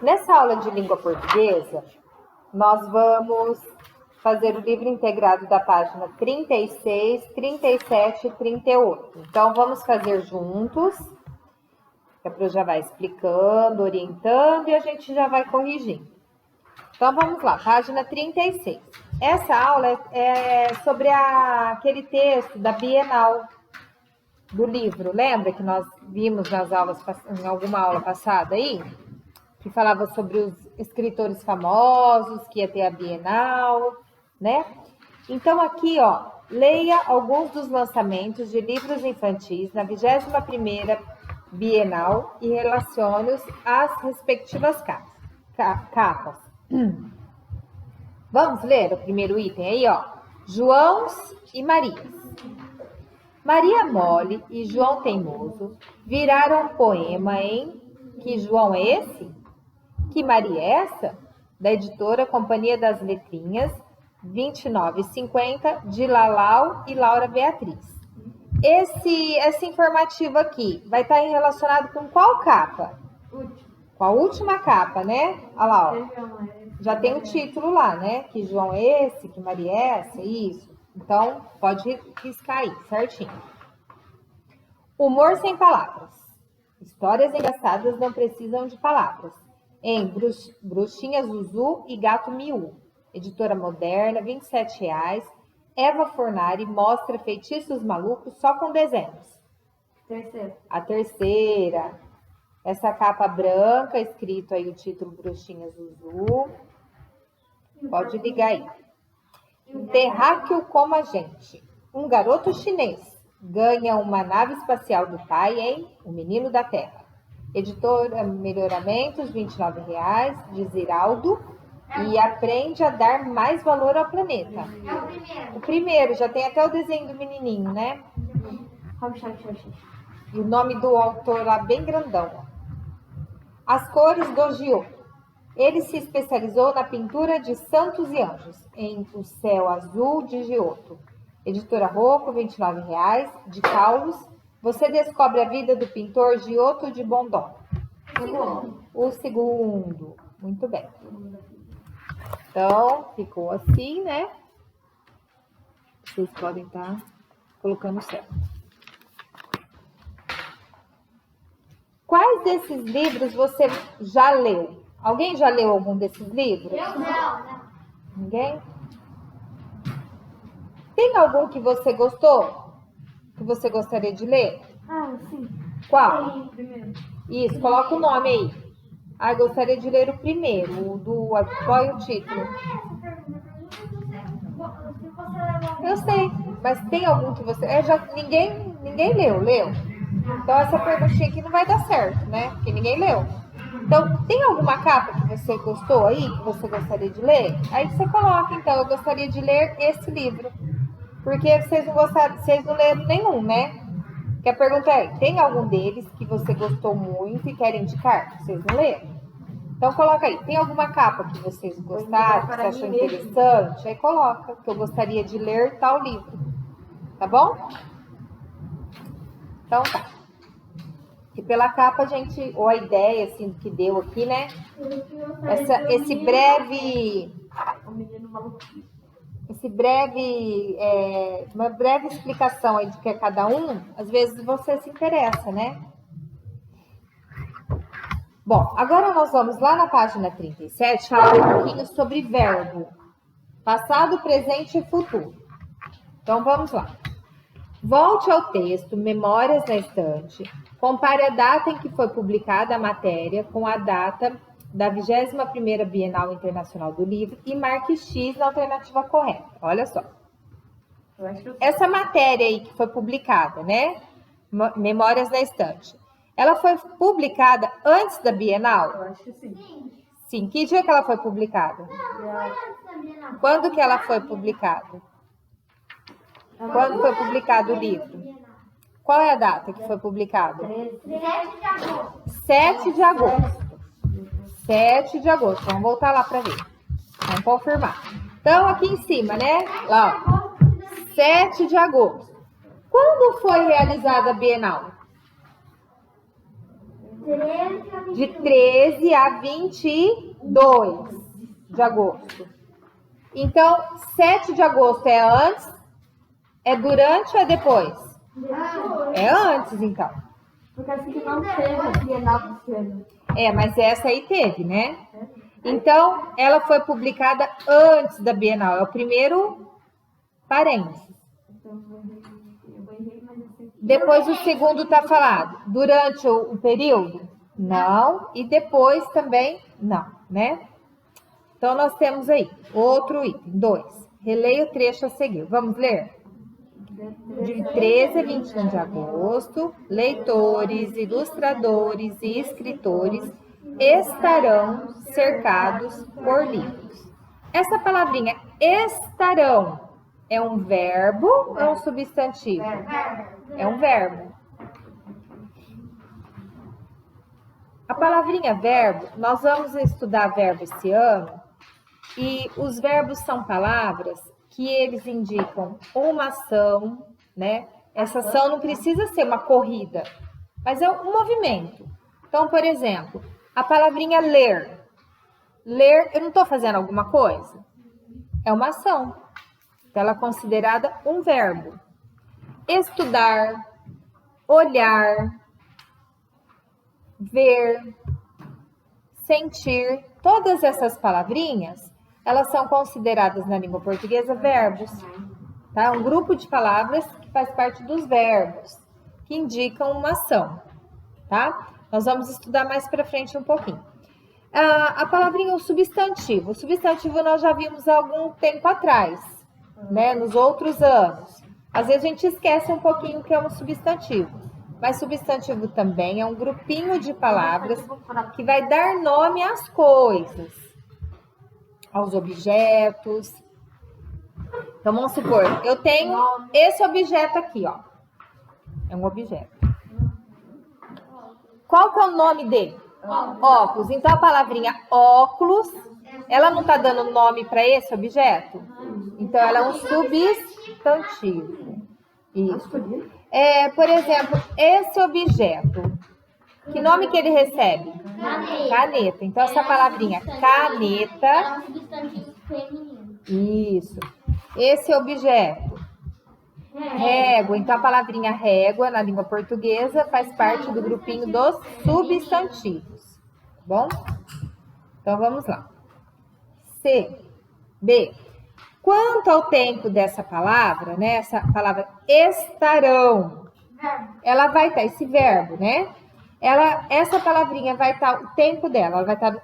Nessa aula de língua portuguesa, nós vamos fazer o livro integrado da página 36, 37 e 38. Então, vamos fazer juntos. A Pro já vai explicando, orientando e a gente já vai corrigindo. Então, vamos lá, página 36. Essa aula é sobre aquele texto da Bienal do livro. Lembra que nós vimos nas aulas, em alguma aula passada aí? Que falava sobre os escritores famosos, que ia ter a Bienal, né? Então, aqui, ó, leia alguns dos lançamentos de livros infantis na 21ª Bienal e relacione-os às respectivas capas. Vamos ler o primeiro item aí, ó. Joãos e Marias. Maria Mole e João Teimoso viraram um poema em Que João é esse? Que Maria é essa? Da editora Companhia das Letrinhas, 29,50, de Lalau e Laura Beatriz. Essa informativa aqui vai estar relacionado com qual capa? Com a última capa, né? Olha lá, ó. Já tem o título lá, né? Que João é esse, que Maria é essa, isso. Então, pode riscar aí, certinho. Humor sem palavras. Histórias engraçadas não precisam de palavras. Em Bruxinha Zuzu e Gato Miú. Editora Moderna, R$ 27,00. Eva Fornari mostra feitiços malucos só com desenhos. A terceira. Essa capa branca, escrito aí o título Bruxinha Zuzu. Pode ligar aí. Terráqueo como a gente. Um garoto chinês ganha uma nave espacial do pai em O Menino da Terra. Editora Melhoramentos, R$ 29,00, de Ziraldo. E aprende a dar mais valor ao planeta. O primeiro, já tem até o desenho do menininho, né? E o nome do autor lá bem grandão. Ó. As cores do Giotto. Ele se especializou na pintura de santos e anjos, em O Céu Azul de Giotto. Editora Rocco, R$ 29,00, de Caulos. Você descobre a vida do pintor Giotto de Bondon. O segundo. Muito bem. Então, ficou assim, né? Vocês podem estar colocando certo. Quais desses livros você já leu? Alguém já leu algum desses livros? Eu não. Ninguém? Tem algum que você gostou? Que você gostaria de ler? Sim. Qual? Sim, primeiro. Isso, coloca o nome aí. Gostaria de ler o primeiro, qual é o título? Eu sei, mas tem algum que você... ninguém leu? Então essa perguntinha aqui não vai dar certo, né? Porque ninguém leu. Então, tem alguma capa que você gostou aí, que você gostaria de ler? Aí você coloca, então, eu gostaria de ler esse livro. Porque vocês não leram nenhum, né? Que a pergunta é, tem algum deles que você gostou muito e quer indicar? Vocês não leram? Então, coloca aí. Tem alguma capa que vocês gostaram, que você achou interessante? Aí coloca, que eu gostaria de ler tal livro. Tá bom? Então, tá. E pela capa, a gente... Ou a ideia, assim, que deu aqui, né? Uma breve explicação aí de que é cada um, às vezes você se interessa, né? Bom, agora nós vamos lá na página 37 falar um pouquinho sobre verbo. Passado, presente e futuro. Então, vamos lá. Volte ao texto Memórias na Estante. Compare a data em que foi publicada a matéria com a data da 21ª Bienal Internacional do Livro e marque X na alternativa correta. Olha só. Essa matéria aí que foi publicada, né? Memórias na Estante. Ela foi publicada antes da Bienal? Eu acho que sim. Sim. Que dia que ela foi publicada? Quando que ela foi publicada? Quando foi publicado o livro? Qual é a data que foi publicado? 7 de agosto. 7 de agosto. Vamos voltar lá para ver. Vamos confirmar. Então, aqui em cima, né? Lá, ó. 7 de agosto. Quando foi realizada a Bienal? De 13 a 22 de agosto. Então, 7 de agosto é antes, é durante ou é depois? É antes, então. Porque assim que não teve a Bienal desse ano. Mas essa aí teve, né? Então, ela foi publicada antes da Bienal. É o primeiro parênteses. Depois o segundo está falado. Durante o período? Não. E depois também? Não, né? Então, nós temos aí outro item. 2. Releia o trecho a seguir. Vamos ler? De 13 a 21 de agosto, leitores, ilustradores e escritores estarão cercados por livros. Essa palavrinha estarão é um verbo ou é um substantivo? É um verbo. A palavrinha verbo, nós vamos estudar verbo esse ano, e os verbos são palavras que eles indicam uma ação, né? Essa ação não precisa ser uma corrida, mas é um movimento. Então, por exemplo, a palavrinha ler. Ler, eu não estou fazendo alguma coisa? É uma ação. Então, ela é considerada um verbo. Estudar, olhar, ver, sentir, todas essas palavrinhas, elas são consideradas na língua portuguesa verbos. Tá? Um grupo de palavras que faz parte dos verbos, que indicam uma ação. Tá? Nós vamos estudar mais para frente um pouquinho. A palavrinha o substantivo. O substantivo nós já vimos há algum tempo atrás, né? Nos outros anos. Às vezes a gente esquece um pouquinho o que é um substantivo. Mas substantivo também é um grupinho de palavras que vai dar nome às coisas, aos objetos. Então, vamos supor, eu tenho esse objeto aqui, ó. É um objeto. Qual que é o nome dele? Óculos. Então, a palavrinha óculos, ela não está dando nome para esse objeto? Então, ela é um substantivo. Isso. Por exemplo, esse objeto, que nome que ele recebe? Caneta. Então, essa palavrinha caneta... É um substantivo feminino. Isso. Esse objeto, régua. Então, a palavrinha régua, na língua portuguesa, faz parte do grupinho dos substantivos. Tá bom? Então, vamos lá. C. B. Quanto ao tempo dessa palavra, né? Essa palavra estarão, ela vai estar, esse verbo, né? Essa palavrinha vai estar, o tempo dela, ela vai estar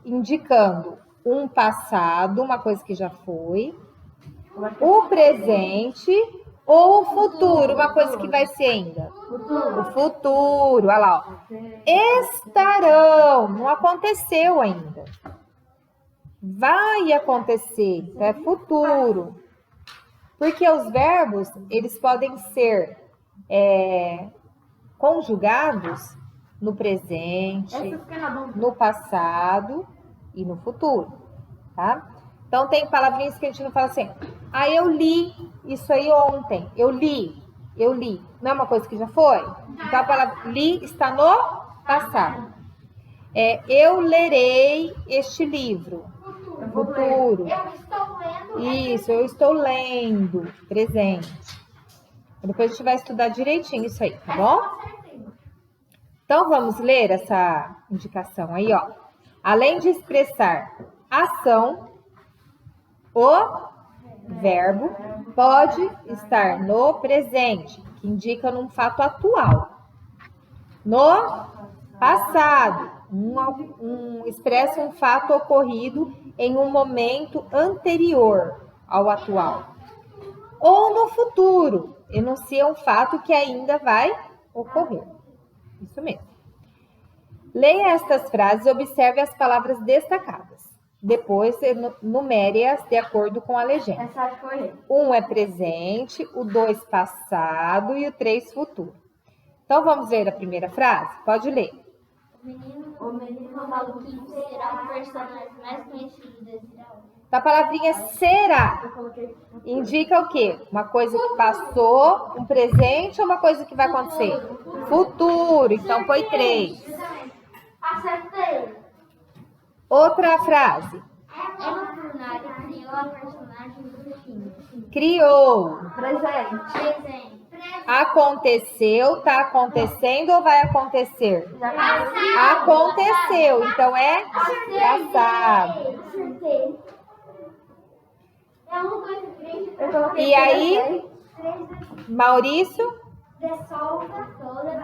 indicando um passado, uma coisa que já foi, o presente ou o futuro, uma coisa que vai ser ainda. O futuro, olha lá, ó. Estarão, não aconteceu ainda. Vai acontecer, é futuro. Porque os verbos, eles podem ser conjugados no presente, no passado e no futuro, tá? Então, tem palavrinhas que a gente não fala assim, eu li isso aí ontem, eu li. Não é uma coisa que já foi? Então, a palavra li está no passado. Eu lerei este livro. Futuro. Eu estou lendo. Isso, eu estou lendo. Presente. Depois a gente vai estudar direitinho isso aí, tá bom? Então, vamos ler essa indicação aí, ó. Além de expressar ação, o verbo pode estar no presente, que indica num fato atual. No passado, expressa um fato ocorrido em um momento anterior ao atual. Ou no futuro, enuncia um fato que ainda vai ocorrer. Isso mesmo. Leia estas frases e observe as palavras destacadas. Depois, numere-as de acordo com a legenda. Essa foi. 1 é presente, o 2 passado e o 3 futuro. Então, vamos ver a primeira frase? Pode ler. O menino maluquinho será o personagem mais conhecido desse álbum. A palavrinha será indica o quê? Uma coisa que passou, um presente ou uma coisa que vai acontecer? Futuro. Então, foi 3. Acertei. Outra frase. Eva Furnari criou a personagem do filme. Criou. Presente. Aconteceu, tá acontecendo ou vai acontecer? Passado. Aconteceu, então é passado. Acertei. É uma coisa grande. E aí, Maurício? De Souza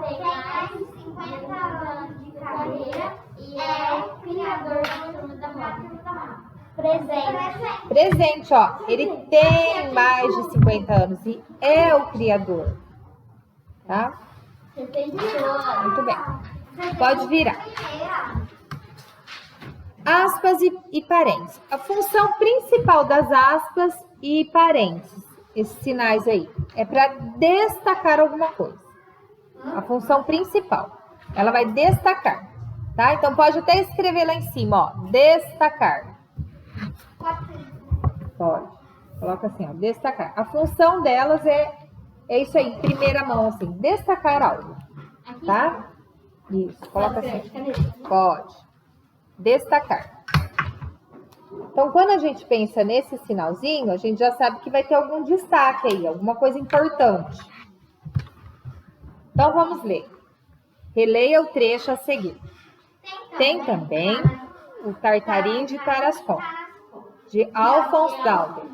tem mais de 50 anos de carreira e é criador da Turma da Mônica. Presente. Presente, ó. Ele tem mais de 50 anos e é o criador. Tá? Muito bem. Pode virar. Aspas e parênteses. A função principal das aspas e parênteses, esses sinais aí, é para destacar alguma coisa. A função principal. Ela vai destacar. Tá? Então pode até escrever lá em cima, ó. Destacar. Pode. Coloca assim, ó. Destacar. A função delas é isso aí, em primeira mão, assim. Destacar algo. Tá? Isso. Coloca assim. Pode. Destacar. Então, quando a gente pensa nesse sinalzinho, a gente já sabe que vai ter algum destaque aí, alguma coisa importante. Então, vamos ler. Releia o trecho a seguir. Tem também o Tartarim de Tarascon, de Alphonse Dauder,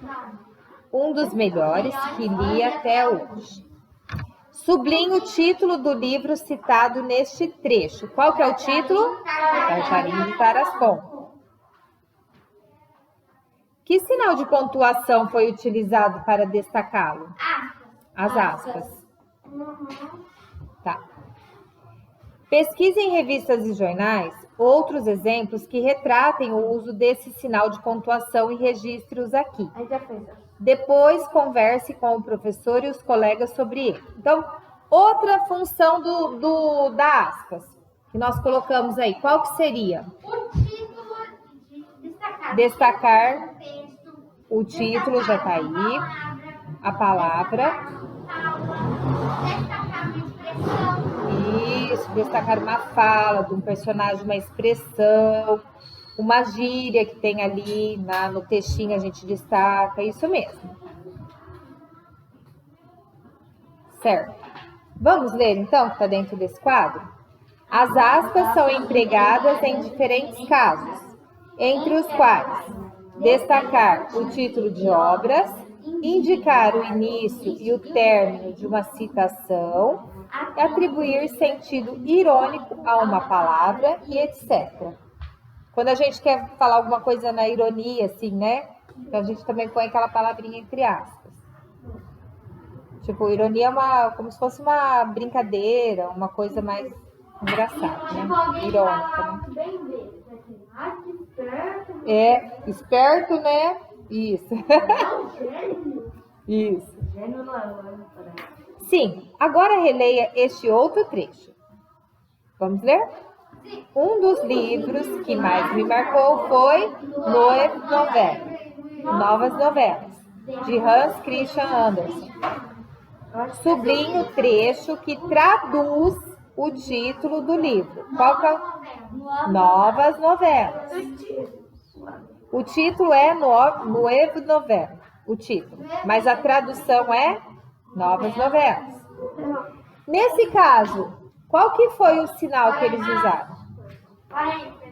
um dos melhores que li até hoje. Sublinhe o título do livro citado neste trecho. Qual que é o título? Tartarim de Tarascon. Que sinal de pontuação foi utilizado para destacá-lo? As aspas. Tá. Pesquise em revistas e jornais outros exemplos que retratem o uso desse sinal de pontuação e registre-os aqui. Depois, converse com o professor e os colegas sobre ele. Então, outra função da aspas que nós colocamos aí, qual que seria? O título de Destacar o título, já está aí, a palavra. Destacar uma expressão. Isso, destacar uma fala de um personagem, uma expressão, uma gíria que tem ali no textinho, a gente destaca, isso mesmo. Certo. Vamos ler então o que está dentro desse quadro? As aspas são empregadas em diferentes casos, entre os quais destacar o título de obras, indicar o início e o término de uma citação, atribuir sentido irônico a uma palavra e etc. Quando a gente quer falar alguma coisa na ironia, assim, né? Então a gente também põe aquela palavrinha entre aspas. Tipo, ironia é como se fosse uma brincadeira, uma coisa mais engraçada, né? Irônica, né? É, esperto, né? Isso. Isso. Sim, agora releia este outro trecho. Vamos ler? Um dos livros que mais me marcou foi Novas Novelas, de Hans Christian Andersen. Sublinhe o trecho que traduz o título do livro. Qual que é? Novas Novelas. O título é Novo Novela, o título, mas a tradução é Novas Novelas. Nesse caso, qual que foi o sinal que eles usaram?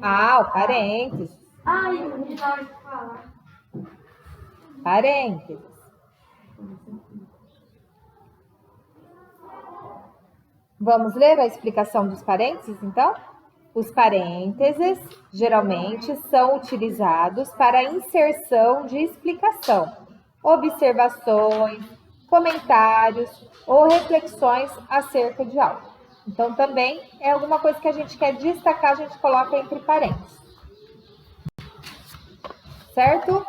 Ah, o parênteses. Parênteses. Vamos ler a explicação dos parênteses, então? Os parênteses, geralmente, são utilizados para inserção de explicação, observações, comentários ou reflexões acerca de algo. Então, também é alguma coisa que a gente quer destacar, a gente coloca entre parênteses. Certo?